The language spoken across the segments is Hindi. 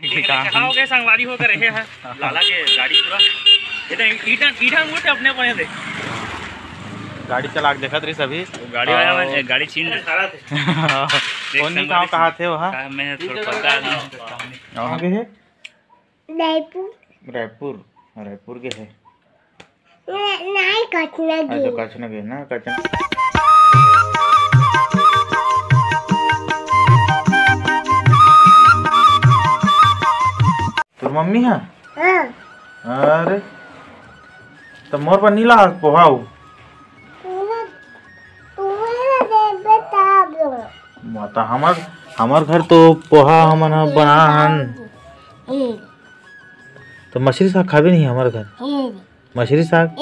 हो गए संगवारी हो रहे हैं लाला के गाड़ी पूरा ईटा ईटा मोटे अपने पड़े थे गाड़ी चला के देखा रही सभी गाड़ी वाला मैं गाड़ी छीन खड़ा थे कौन नहीं कहाँ थे वहाँ मैं थोड़ा पता कहाँ के है रायपुर रायपुर रायपुर के है नहीं कचना अच्छा कचना के ना कचना तो मम्मी है अरे तो मोर पर नीला पोहाऊ माता हमार घर तो पोहा हमन बना हन तो मछली साग खाबे नहीं हमारे घर मछली साग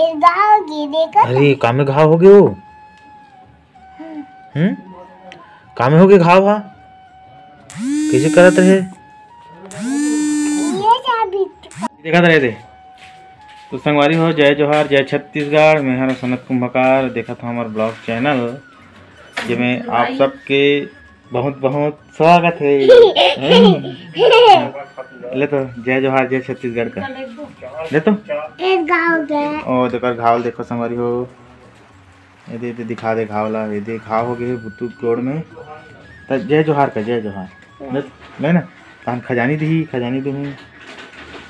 अरे कामे घाव हो गए हो कामे हो गए घाव हा कैसे करत रहे देखा रहे थे तो संगवारी हो जय जोहार जय छत्तीसगढ़ मैं हर सनत कुंभकार देखा था हमारे ब्लॉग चैनल जिसमें आप सबके बहुत बहुत स्वागत है ले तो जय जोहार जय छत्तीसगढ़ का ले तो ओ देखो घाव देखो संगवारी हो ये दिखा दे घाव ला ये घाव हो गए बुत्तू कोड़ में तो जय जोहार का जय जोहार ले ना तान खजानी दी दूँ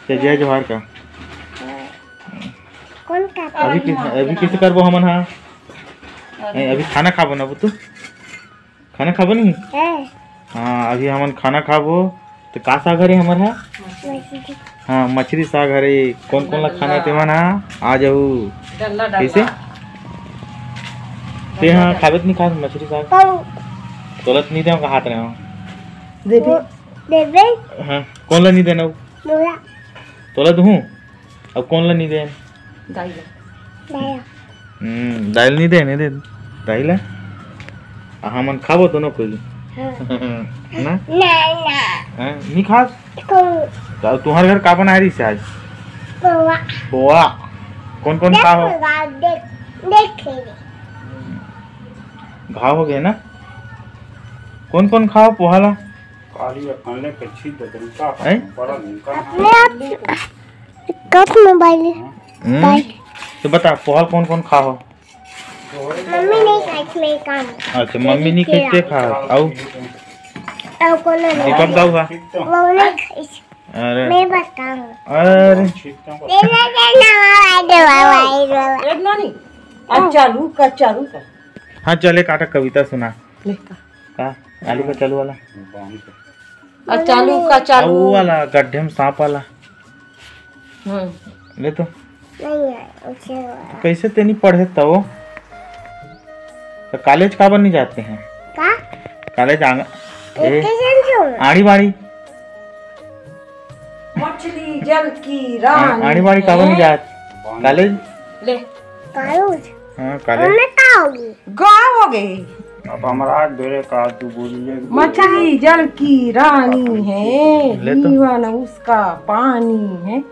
जय जोहार का अभी किसे करबो हमन हा अभी खाना खाबो ना बुत्तू खाना खाबो नहीं हाँ अभी हमन खाना खाबो तो का साग हरे हमर हा हाँ मछली साग हरे कौन कौन ला खाना तेमन हा आ जाऊ कैसे ते हाँ खाबे नहीं खा मछली साग तोलत नहीं दे हाथ रहे हो देबे हाँ कौन ला नहीं देना तोला दूँ अब कौन ला नहीं दे दाल नहीं दे दाल हमन खाबो दोनों कोई ना नहीं खा तुम्हारे घर का बना रही से आज पोहा कौन कौन खा हो घाव हो गए ना कौन कौन खाओ पोहा ला मोबाइल तो बता पोहा कौन कौन खा हो मम्मी नहीं खाई मैं काम अच्छा मम्मी नहीं खाते खा और कौन दीपक दाऊ खा वो नहीं खाई अरे मैं बताऊं अरे एक नानी चालू का हाँ चले काटा कविता सुना का आलू का चालू वाला चालू वो वाला गड्ढे में सांप वाला ले तो नहीं है उसे कैसे ते नहीं पढ़े तो कॉलेज का बन नहीं जाते हैं का कॉलेज आड़ी बाड़ी मछली जल की रानी आड़ी बाड़ी का बन नहीं जात कॉलेज ले कालूज हाँ कॉलेज मैं का होगी गाँव हो गए अब हमारा बेरे का तू बोलिए मछली जल की रानी है ले तो। जीवन उसका पानी है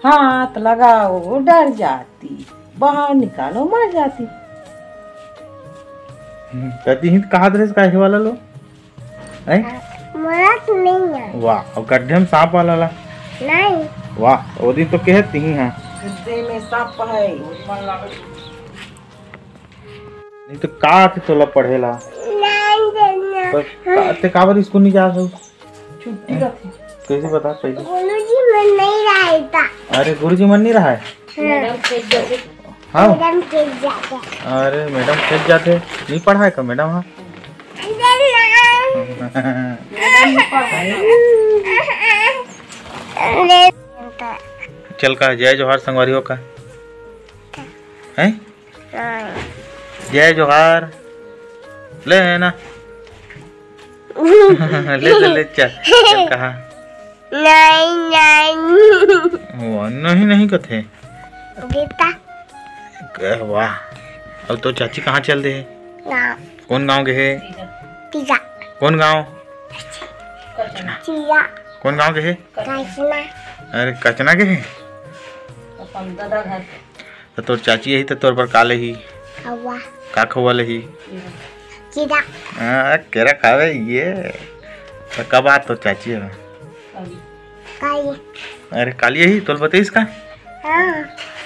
हाथ लगाओ डर जाती बाहर निकालो मर जाती कहती ही कहा ड्रेस का है वाला लो हैं मरत नहीं है वाह और गड्ढे में सांप वाला ला नहीं वाह वो दिन तो कहती ही हाँ गड्ढे में सांप है नहीं तो का थे तोला पढ़ेला नहीं देना तो ते काबर स्कूल नहीं जा सो छुट्टी का थी कैसे बता पहले गुरुजी मन नहीं रहता अरे गुरुजी मन नहीं रहा है मैडम खेत जाते हाँ मैडम के जाते अरे मैडम खेत जाते नहीं पढ़ाए का मैडम हाँ चल का जय जोहार संगवारी हो का हैं जय जोहार ले है ना ले चल कहा नहीं नहीं कथे बेटा वाह अब तो चाची कहाँ चल दे गाँव कौन गांव के है पिज़्ज़ा कौन गांव चिया कौन गांव के है काशना अरे कचना के है अपन दादा घर तो तोर चाची यही तो तोर पर काले ही हवा का खवाले ही चिड़ा केरा खावे ये तो कब आ तो चाची है काली। अरे काली यही तोल बताई इसका। हाँ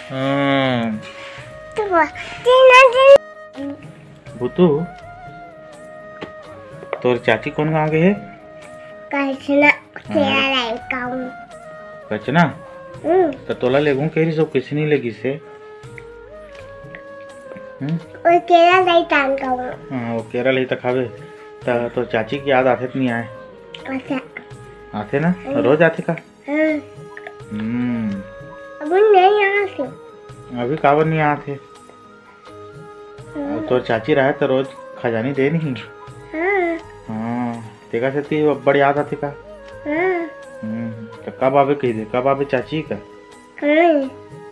हाँ तो तीन भूतू तोर चाची कौन गाँव के है? कचना तेरा लड़का हूँ। कचना तो तोला लेगू कह सब किसी नहीं लेगी से। और तेरा लड़का हूँ। हाँ वो केरल ही तक खावे तो चाची की याद आते नहीं आए? अच्छा आते ना रोज आते का? हाँ हम्म अभी नहीं यहाँ से। अभी काबर नहीं आते? तो चाची रहे तो रोज खजानी दे नहीं। हाँ हाँ तेरा से ती बड़ी याद आती का? हाँ तो कब आवे कही दे कब आवे चाची का?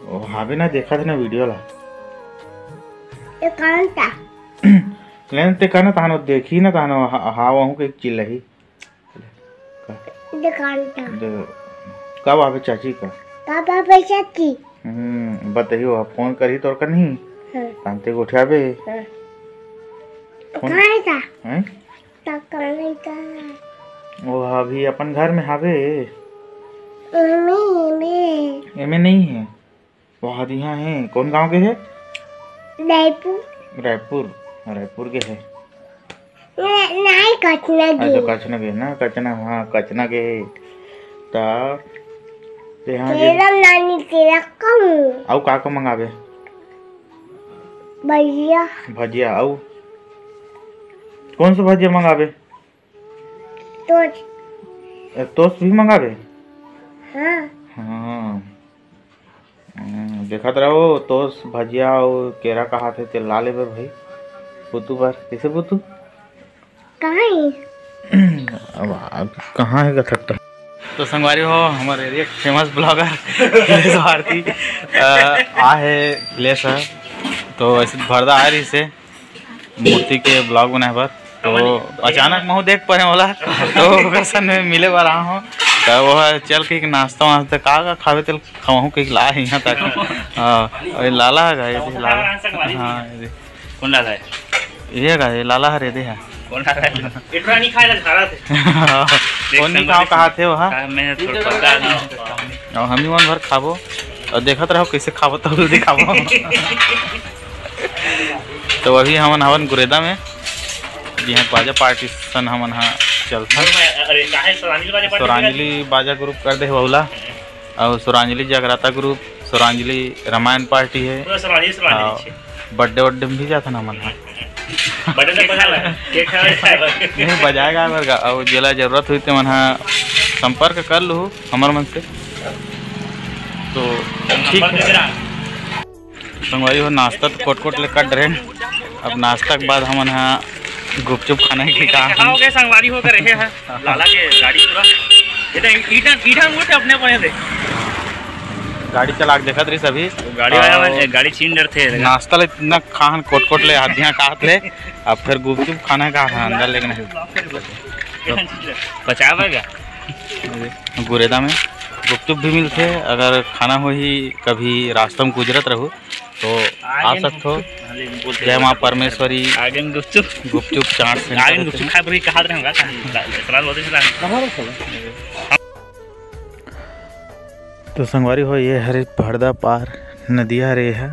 ओ हावे ना देखा था ना वीडियो ला। ये कौन था? लेन ते कहना तानो देखी ना तानो हाँ वहाँ के चिल्ला ही दुकान था। कब आवे चाची का? पापा पैसा थी। बताइयो फोन करी तो कर नहीं तांते को उठावे। कहाँ था? हैं तो कहाँ था? वो अभी अपन घर में हावे। मैं एमे नहीं है वहाँ यहाँ है। कौन गांव के है? रायपुर। रायपुर रायपुर के है। नहीं कचना अच्छा कचना के ना कचना हाँ कचना के है। तो यहाँ तेरा नानी तेरा कम आउ का को मंगावे? भैया भजिया आउ कौन सा भजिया मंगावे? तो टोस्ट भी मंगावे? हाँ हाँ देखा रहो टोस्ट भजिया और केरा कहा थे ते ला लेबे भाई पुतू बार कैसे पुतू कहाँ अब कहाँ है गथट्टा। तो संगवारी हो हमारे area famous blogger Akhilesh Bharati आ है अखिलेश है। तो ऐसे भरदा आ रही से मूर्ति के ब्लॉग बनाए पर तो अचानक मैं देख पड़े वाला तो कैसा में मिले वाला हूँ तो वो चल के नाश्ता वास्ता का खावे तेल खाऊँ के ला है यहाँ तक लाला है लाला। हाँ कौन लाला है? ये का लाला हरे दे है कौन लाला है? इतना नहीं खाया खा रहा थे। कौन नहीं खाओ कहा थे वहाँ मैं थोड़ा पता नहीं। और हम ही मन भर खाबो और देखत रहो कैसे खाबो तो जल्दी खाबो। तो अभी हमन हवन गुरेदा में यहाँ बाजा पार्टी सन हमन हाँ चलता सुरांजलि बाजा ग्रुप कर दे बहुला और सुरांजलि जगराता ग्रुप सुरांजलि रामायण पार्टी है। बर्थडे वड्डे में भी जाता ना मन हाँ नहीं बजाएगा और जिला जरूरत हुई तो मन हाँ संपर्क कर लूँ हमारे मन से तो ठीक है। संगवारी हो नाश्ता तो कोट कोट ले कर रहे अब नाश्ता के बाद हम यहाँ गुपचुप खाने की कहा हो गए संगवारी होकर रहे हैं लाला के गाड़ी पूरा इधर ईटा ईटा मुझे अपने पड़े थे गाड़ी चला के देखा रही सभी गाड़ी वाला गाड़ी छीन डर थे नाश्ता ले इतना खान कोट कोट ले आधियाँ काट ले अब फिर गुपचुप खाना का अंदर लेकिन बचावेगा गुरेदा में गुपचुप भी मिलते अगर खाना हो ही कभी रास्ता में गुजरत रहो तो आ सकते हो। जय माँ परमेश्वरी आगे गुपचुप चाट से आगे गुपचुप खाए पर कहा रहूँगा तो संगवारी हो ये हरे भरदा पार नदिया रे है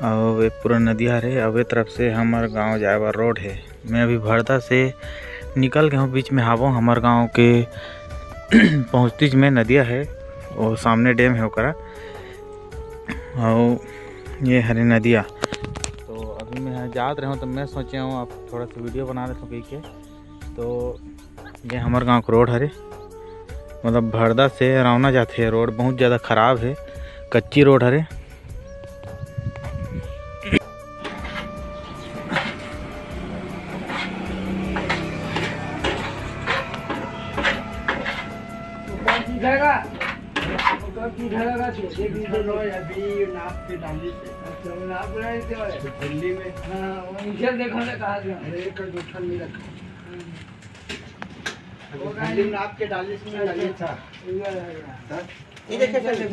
और वे पूरा नदिया रे अवे तरफ से हमारे गांव जाए वाला रोड है। मैं अभी भरदा से निकल गया हूँ बीच में हावो हमारे गांव के पहुँचतीज में नदिया है और सामने डैम है ओकरा और ये हरे नदिया। तो अभी मैं याद रहा हूँ तो मैं सोचे हूँ आप थोड़ा सा वीडियो बना लेता हूँ कहीं के। तो ये हमारे गांव का रोड हरे मतलब भरदा से रौना जाते है रोड बहुत ज़्यादा ख़राब है कच्ची रोड हरे। आपके डाली था ये देखिए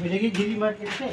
मिलेगी झीली मार्केट से।